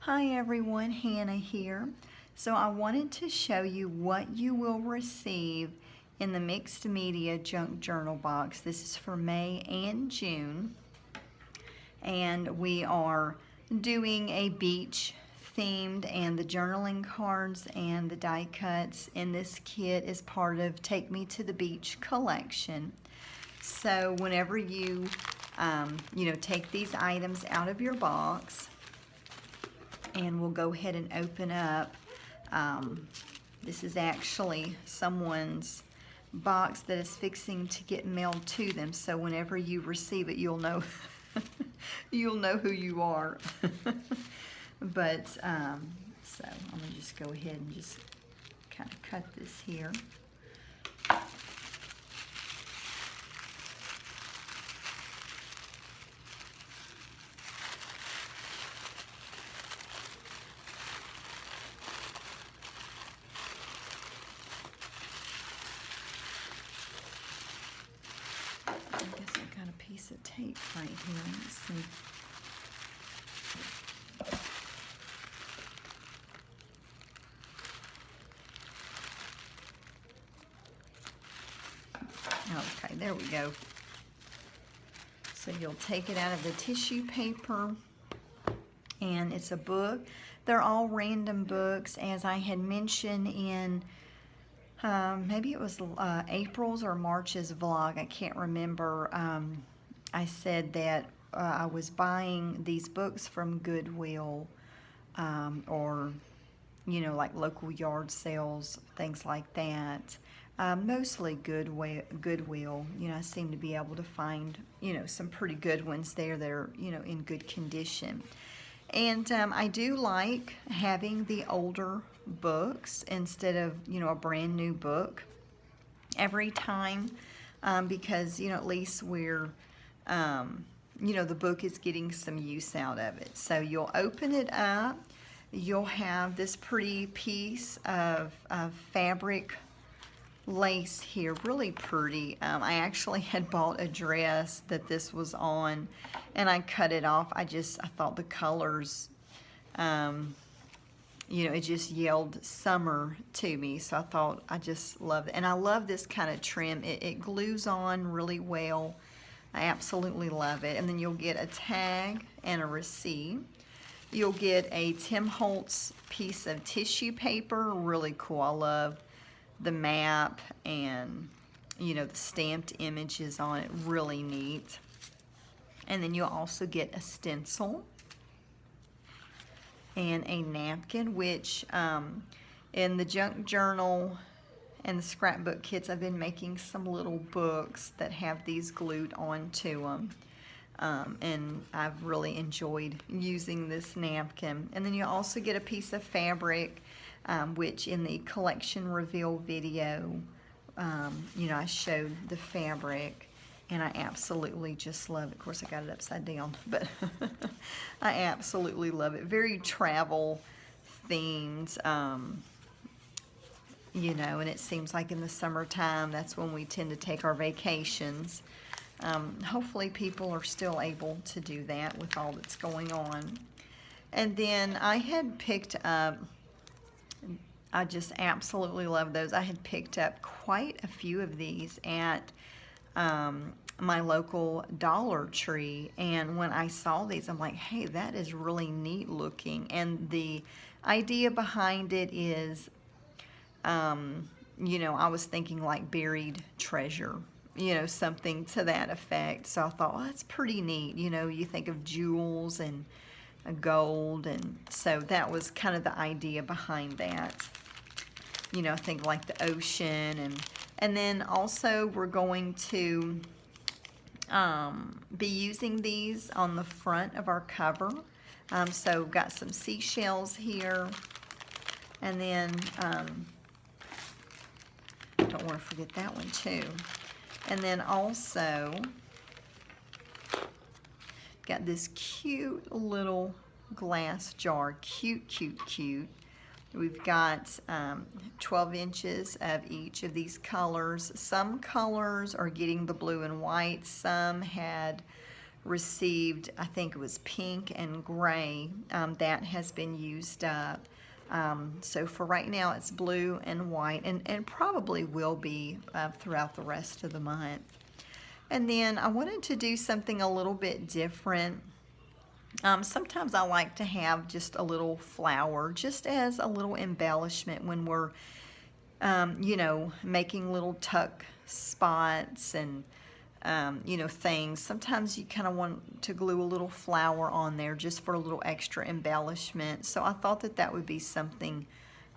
Hi everyone, Hannah here. So I wanted to show you what you will receive in the mixed media junk journal box. This is for May and June, and we are doing a beach themed, and the journaling cards and the die cuts in this kit is part of Take Me to the Beach collection. So whenever you take these items out of your box, and we'll go ahead and open up. This is actually someone's box that is fixing to get mailed to them. So whenever you receive it, you'll know you'll know who you are. But so I'm gonna just go ahead and just kind of cut this here. Piece of tape right here. Let's see. Okay, there we go. So you'll take it out of the tissue paper, and it's a book. They're all random books, as I had mentioned in maybe it was April's or March's vlog. I can't remember. I said that I was buying these books from Goodwill or, like local yard sales, things like that. Mostly Goodwill. I seem to be able to find, some pretty good ones there that are, in good condition. And I do like having the older books instead of, a brand new book every time because, at least we're, the book is getting some use out of it. So you'll open it up. You'll have this pretty piece of fabric lace here, really pretty. I actually had bought a dress that this was on, and I cut it off. I thought the colors, it just yelled summer to me, so I thought I just love it. And I love this kind of trim. It glues on really well. I absolutely love it. And then you'll get a tag and a receipt. You'll get a Tim Holtz piece of tissue paper, really cool. I love the map and the stamped images on it, really neat. And then you'll also get a stencil and a napkin, which in the junk journal and the scrapbook kits, I've been making some little books that have these glued onto them. And I've really enjoyed using this napkin. And then you also get a piece of fabric, which in the collection reveal video, I showed the fabric, and I absolutely just love it. Of course, I got it upside down, but I absolutely love it. Very travel themed, and it seems like in the summertime, that's when we tend to take our vacations. Hopefully people are still able to do that with all that's going on. And then I had picked up, I just absolutely love those. I had picked up quite a few of these at my local Dollar Tree, and when I saw these, I'm like, hey, that is really neat looking. And the idea behind it is, I was thinking like buried treasure, something to that effect. So I thought, well, that's pretty neat. You think of jewels and gold, and so that was kind of the idea behind that. I think like the ocean, and then also we're going to be using these on the front of our cover. So we've got some seashells here, and then don't want to forget that one too. And then also got this cute little glass jar. Cute, cute, cute. We've got 12 inches of each of these colors. Some colors are getting the blue and white. Some had received, I think it was pink and gray. That has been used up. So for right now, it's blue and white, and probably will be throughout the rest of the month. And then I wanted to do something a little bit different. Sometimes I like to have just a little flower, just as a little embellishment when we're, you know, making little tuck spots and, you know, things. Sometimes you kind of want to glue a little flower on there just for a little extra embellishment. So I thought that that would be something,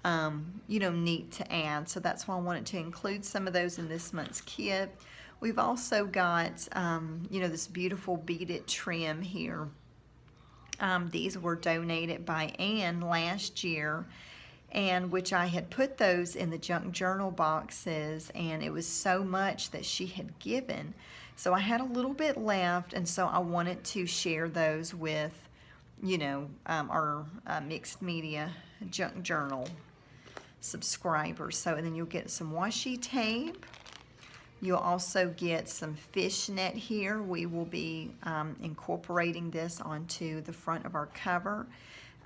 you know, neat to add. So that's why I wanted to include some of those in this month's kit. We've also got, you know, this beautiful beaded trim here. These were donated by Anne last year, and which I had put those in the junk journal boxes, and it was so much that she had given. So I had a little bit left, and so I wanted to share those with, you know, our mixed media junk journal subscribers. So, and then you'll get some washi tape. You'll also get some fishnet here. We will be incorporating this onto the front of our cover.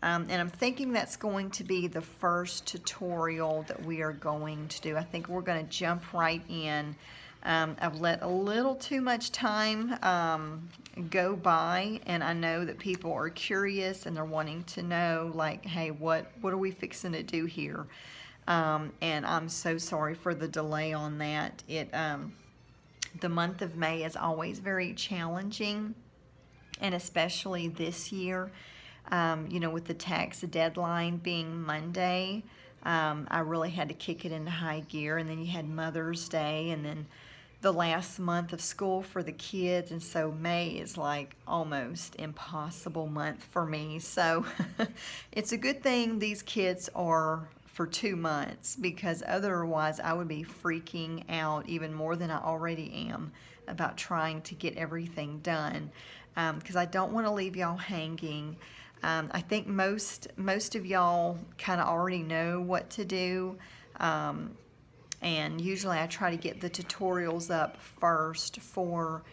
And I'm thinking that's going to be the first tutorial that we are going to do. I think we're going to jump right in. I've let a little too much time go by, and I know that people are curious and they're wanting to know, like, hey, what are we fixing to do here? And I'm so sorry for the delay on that. The month of May is always very challenging, and especially this year, you know, with the tax deadline being Monday, I really had to kick it into high gear. And then you had Mother's Day, and then the last month of school for the kids, and so May is like almost impossible month for me. So it's a good thing these kids are for 2 months, because otherwise I would be freaking out even more than I already am about trying to get everything done, because I don't want to leave y'all hanging. I think most of y'all kind of already know what to do, and usually I try to get the tutorials up first for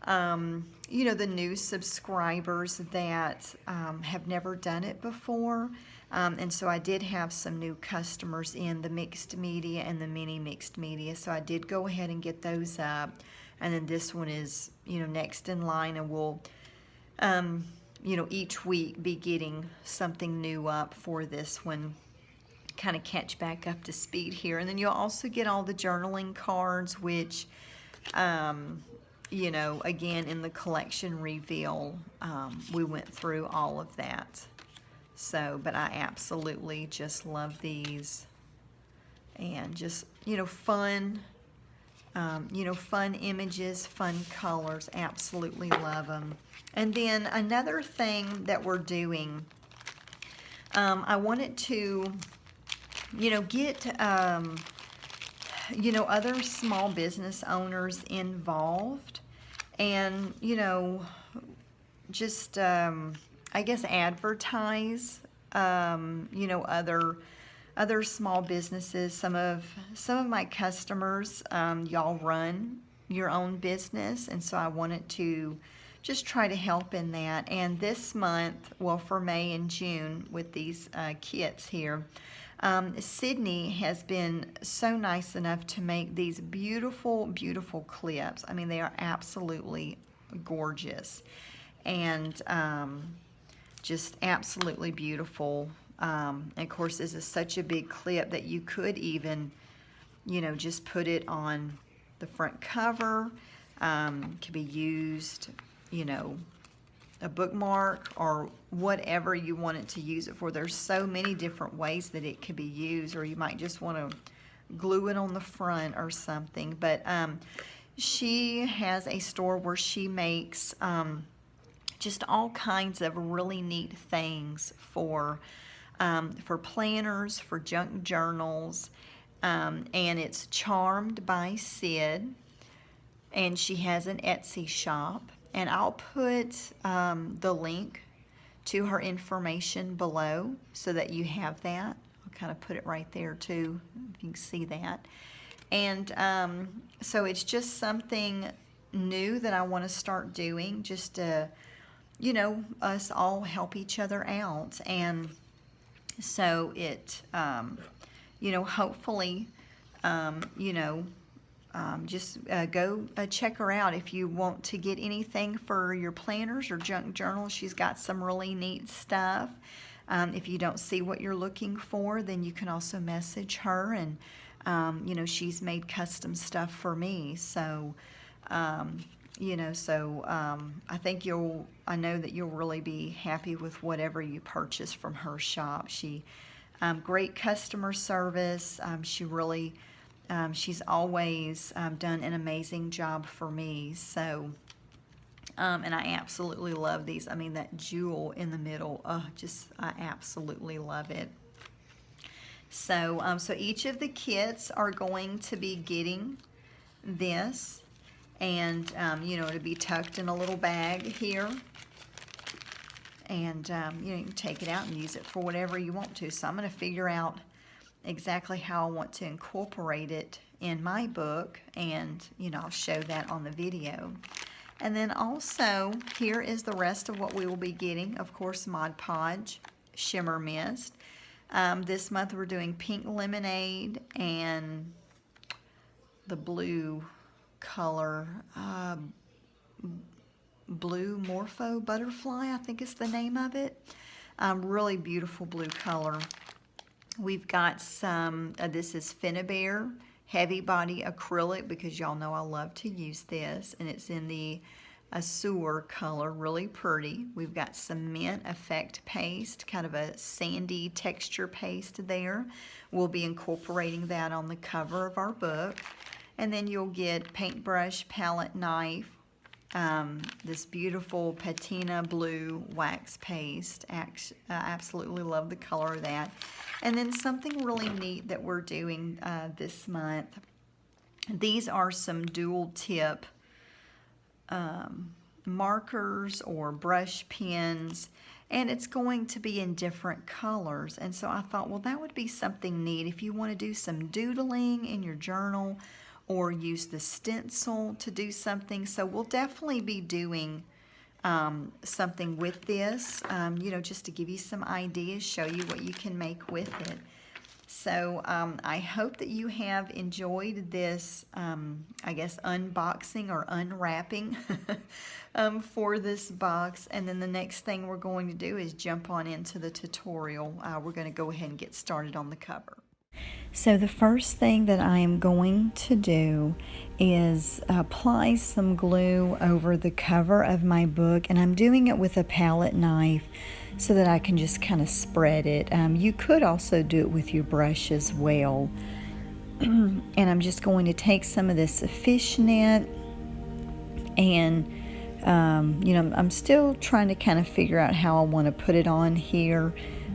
you know, the new subscribers that have never done it before. And so I did have some new customers in the mixed media and the mini mixed media, so I did go ahead and get those up. And then this one is, you know, next in line, and we'll, you know, each week be getting something new up for this one, kind of catch back up to speed here. And then you'll also get all the journaling cards, which, you know, again, in the collection reveal, we went through all of that. So, but I absolutely just love these, and just, you know, fun, you know, fun images, fun colors, absolutely love them. And then another thing that we're doing, I wanted to, you know, get, you know, other small business owners involved, and, you know, just, I guess advertise, you know, other small businesses. Some of my customers, y'all run your own business, and so I wanted to just try to help in that. And this month, well, for May and June with these kits here, Sydney has been so nice enough to make these beautiful, beautiful clips. I mean, they are absolutely gorgeous, and just absolutely beautiful. And of course, this is such a big clip that you could even, you know, just put it on the front cover. Could be used, you know, a bookmark or whatever you want it to use it for. There's so many different ways that it could be used, or you might just want to glue it on the front or something. But she has a store where she makes just all kinds of really neat things for planners, for junk journals, and it's Charmed by Sid, and she has an Etsy shop, and I'll put the link to her information below so that you have that. I'll kind of put it right there too, if you can see that. And so it's just something new that I want to start doing, just to, us all help each other out. And so it, hopefully, just go check her out if you want to get anything for your planners or junk journals. She's got some really neat stuff. If you don't see what you're looking for, then you can also message her, and she's made custom stuff for me. So I think I know that you'll really be happy with whatever you purchase from her shop. She great customer service. She really she's always done an amazing job for me. So and I absolutely love these. I mean, that jewel in the middle, I absolutely love it. So so each of the kits are going to be getting this, and it'll be tucked in a little bag here, and you can take it out and use it for whatever you want to. So I'm going to figure out exactly how I want to incorporate it in my book, and I'll show that on the video. And then also here is the rest of what we will be getting. Of course, Mod Podge Shimmer Mist. This month we're doing Pink Lemonade and the blue color, Blue Morpho Butterfly, I think is the name of it. Really beautiful blue color. We've got some, this is Finnabair Heavy Body Acrylic, because y'all know I love to use this, and it's in the Azure color, really pretty. We've got some Mint Effect Paste, kind of a sandy texture paste there. We'll be incorporating that on the cover of our book. And then you'll get Paintbrush Palette Knife, this beautiful patina blue wax paste. Absolutely love the color of that. And then something really neat that we're doing this month. These are some dual tip markers or brush pens, and it's going to be in different colors. And so I thought, well, that would be something neat if you want to do some doodling in your journal, or use the stencil to do something. So we'll definitely be doing something with this, just to give you some ideas, show you what you can make with it. So I hope that you have enjoyed this, I guess, unboxing or unwrapping for this box. And then the next thing we're going to do is jump on into the tutorial. We're going to go ahead and get started on the cover. So the first thing that I am going to do is apply some glue over the cover of my book, and I'm doing it with a palette knife so that I can just kind of spread it. You could also do it with your brush as well. And I'm just going to take some of this fishnet, and I'm still trying to kind of figure out how I want to put it on here.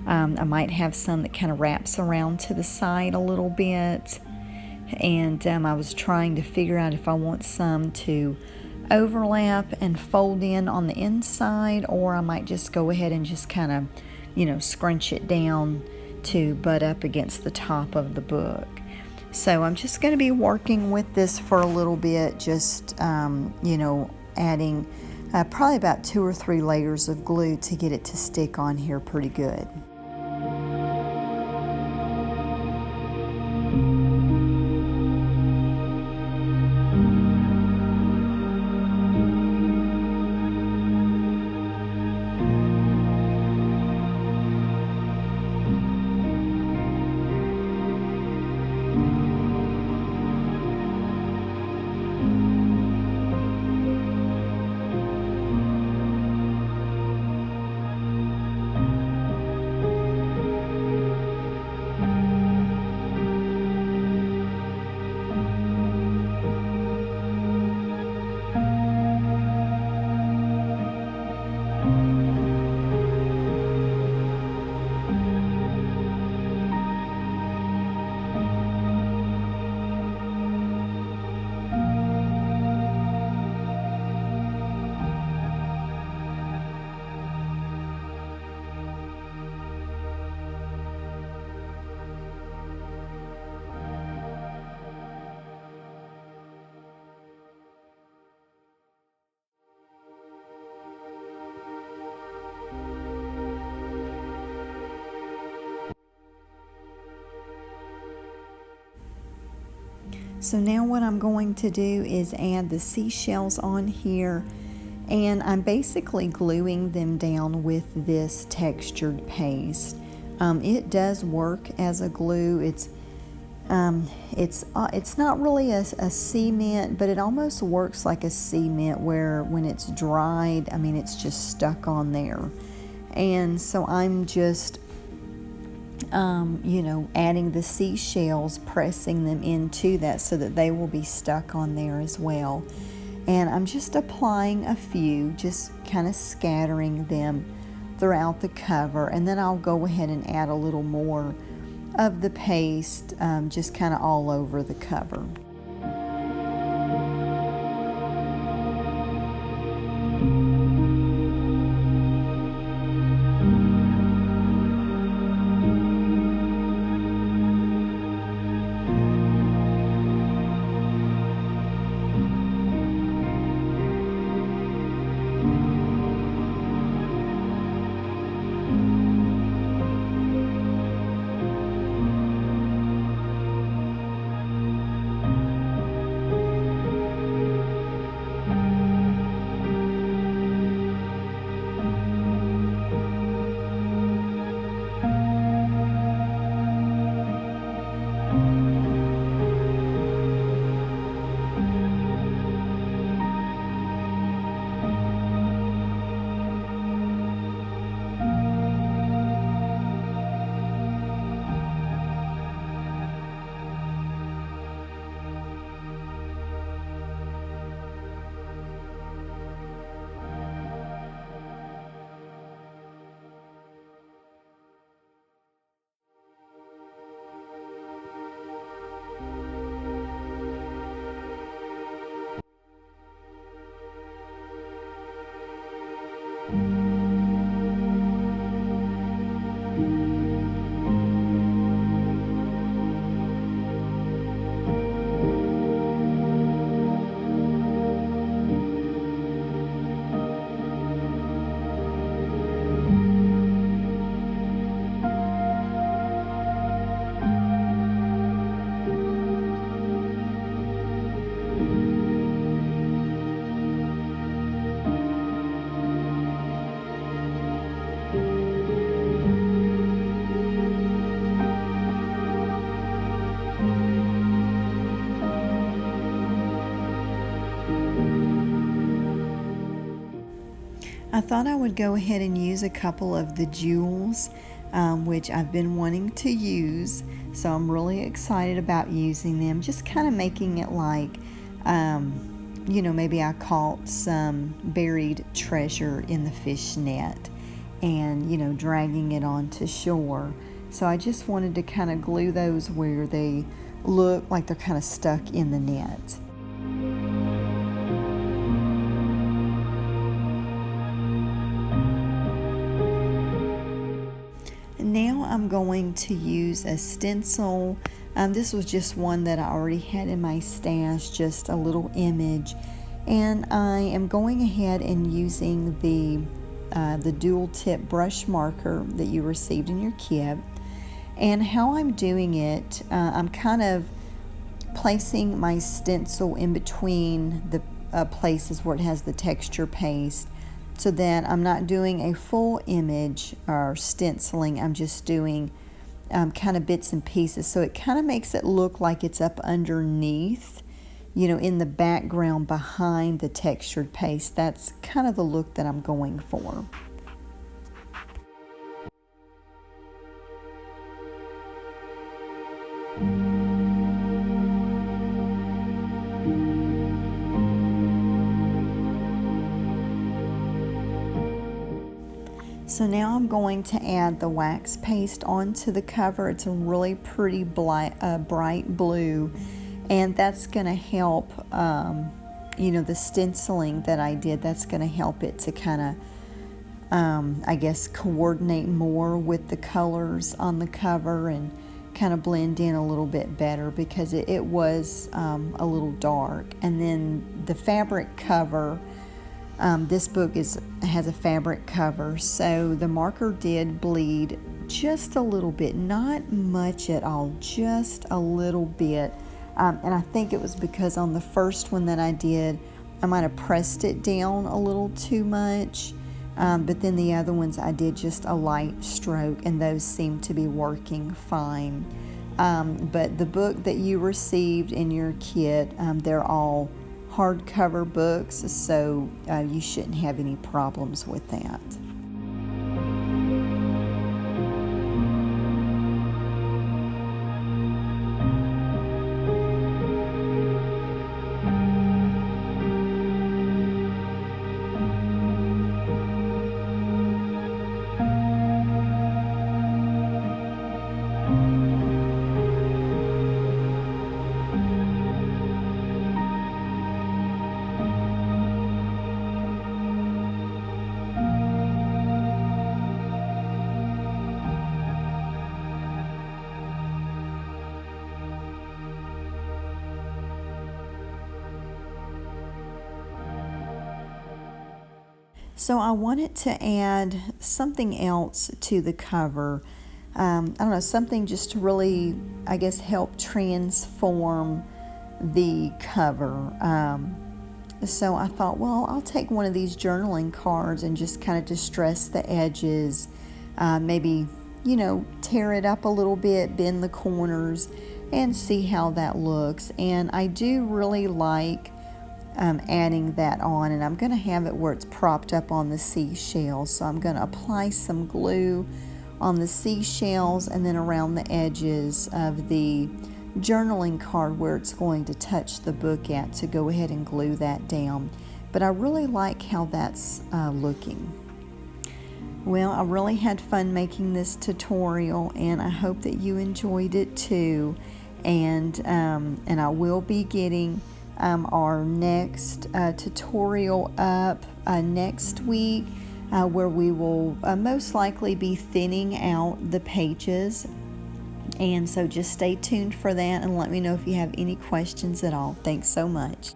I might have some that kind of wraps around to the side a little bit, and I was trying to figure out if I want some to overlap and fold in on the inside, or I might just go ahead and just kind of, scrunch it down to butt up against the top of the book. So I'm just going to be working with this for a little bit, just, adding probably about 2 or 3 layers of glue to get it to stick on here pretty good. So now what I'm going to do is add the seashells on here, and I'm basically gluing them down with this textured paste. It does work as a glue. It's not really a cement, but it almost works like a cement where when it's dried, I mean, it's just stuck on there. And so I'm just adding the seashells, pressing them into that so that they will be stuck on there as well. And I'm just applying a few, just kind of scattering them throughout the cover, and then I'll go ahead and add a little more of the paste, just kind of all over the cover. I thought I would go ahead and use a couple of the jewels, which I've been wanting to use, so I'm really excited about using them, just kind of making it like, maybe I caught some buried treasure in the fish net and, dragging it onto shore. So I just wanted to kind of glue those where they look like they're kind of stuck in the net. Now I'm going to use a stencil. This was just one that I already had in my stash, just a little image. And I am going ahead and using the dual tip brush marker that you received in your kit. And how I'm doing it, I'm kind of placing my stencil in between the places where it has the texture paste, so that I'm not doing a full image or stenciling. I'm just doing kind of bits and pieces, so it kind of makes it look like it's up underneath, in the background behind the textured paste. That's kind of the look that I'm going for. So now I'm going to add the wax paste onto the cover. It's a really pretty bright blue, and that's going to help, the stenciling that I did, that's going to help it to kind of, coordinate more with the colors on the cover and kind of blend in a little bit better, because it was a little dark. And then the fabric cover, this book has a fabric cover, so the marker did bleed just a little bit, not much at all, just a little bit And I think it was because on the first one that I did, I might have pressed it down a little too much. But then the other ones I did just a light stroke, and those seem to be working fine. But the book that you received in your kit, they're all hardcover books, so you shouldn't have any problems with that. So I wanted to add something else to the cover. I don't know, something just to really, I guess, help transform the cover. So I thought, well, I'll take one of these journaling cards and just kind of distress the edges, maybe, tear it up a little bit, bend the corners, and see how that looks. And I do really like adding that on, and I'm going to have it where it's propped up on the seashells. So I'm going to apply some glue on the seashells and then around the edges of the journaling card where it's going to touch the book at, to go ahead and glue that down. But I really like how that's looking. Well, I really had fun making this tutorial, and I hope that you enjoyed it too. And I will be getting our next tutorial up next week, where we will most likely be thinning out the pages. And so just stay tuned for that, and let me know if you have any questions at all. Thanks so much.